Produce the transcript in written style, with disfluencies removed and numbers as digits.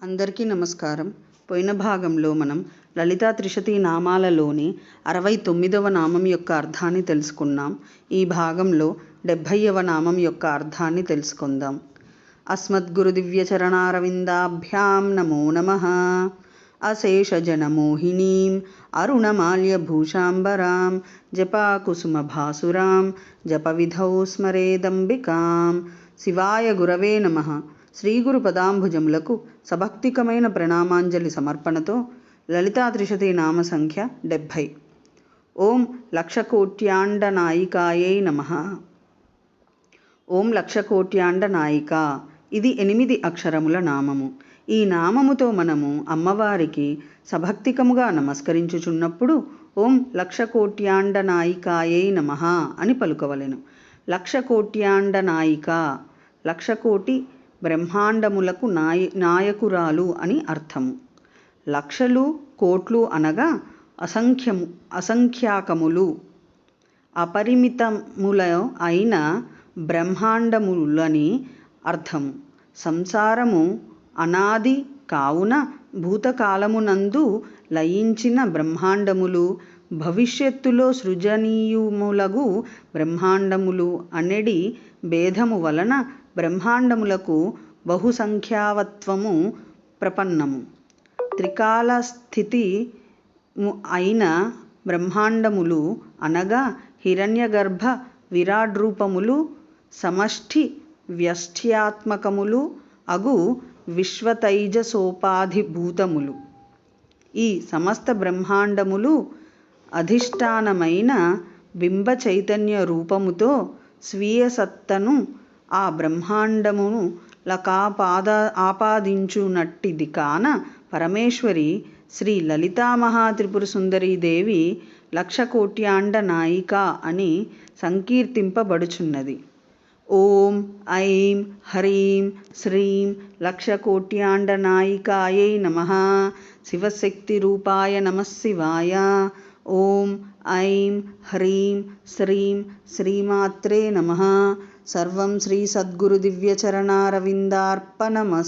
అందరికీ నమస్కారం. పోయిన భాగంలో మనం లలితా త్రిశతి నామాలలోని 69వ నామం యొక్క అర్థాన్ని తెలుసుకున్నాం. ఈ భాగంలో 70వ నామం యొక్క అర్థాన్ని తెలుసుకుందాం. అస్మద్గురు దివ్యచరణారవిందాభ్యాం నమో నమః. అశేషజనమోహినీం అరుణమాల్యభూషాంబరాం జపాకుసుమభాసురాం జపవిధౌ స్మరేదంబికాం. శివాయ గురవే నమః. శ్రీగురు పదాంభుజములకు సభక్తికమైన ప్రణామాంజలి సమర్పణతో లలితా త్రిశతి నామ సంఖ్య 70. ఓం లక్షకోట్యాండనాయికాయై నమః. ఓం లక్షకోట్యాండనాయిక, ఇది 8 అక్షరముల నామము. ఈ నామముతో మనము అమ్మవారికి సభక్తికముగా నమస్కరించుచున్నప్పుడు ఓం లక్షకోట్యాండనాయికాయై నమః అని పలుకవలెను. లక్షకోట్యాండనాయిక, లక్షకోటి బ్రహ్మాండములకు నాయకురాలు అని అర్థము. లక్షలు కోట్లు అనగా అసంఖ్యాకములు అపరిమితముల అయిన బ్రహ్మాండములని అర్థము. సంసారము అనాది కావున భూతకాలమునందు లయించిన బ్రహ్మాండములు, భవిష్యత్తులో సృజనీయములగు బ్రహ్మాండములు అనెడి భేదము వలన బ్రహ్మాండములకు బహుసంఖ్యావత్వము ప్రపన్నము. త్రికాల స్థితి అయిన బ్రహ్మాండములు అనగా హిరణ్యగర్భ విరాడ్రూపములు, సమష్టి వ్యష్ట్యాత్మకములు అగు విశ్వతైజసోపాధిభూతములు. ఈ సమస్త బ్రహ్మాండములు అధిష్టానమైన బింబ చైతన్య రూపముతో స్వీయ సత్తను ఆ బ్రహ్మాండమును ఆపాదించునట్టిది కాన పరమేశ్వరి శ్రీ లలితామహాత్రిపురసుందరీదేవి లక్షకోట్యాండనాయిక అని సంకీర్తింపబడుచున్నది. ఓం ఐం హ్రీం శ్రీం లక్షకోట్యాండనాయికాయై నమః. శివశక్తి రూపాయ నమః శివాయ. ఓం ఐం హ్రీం శ్రీం శ్రీమాత్రే నమః. సర్వం శ్రీ సద్గురు దివ్యచరణారవిందార్పణమస్తు.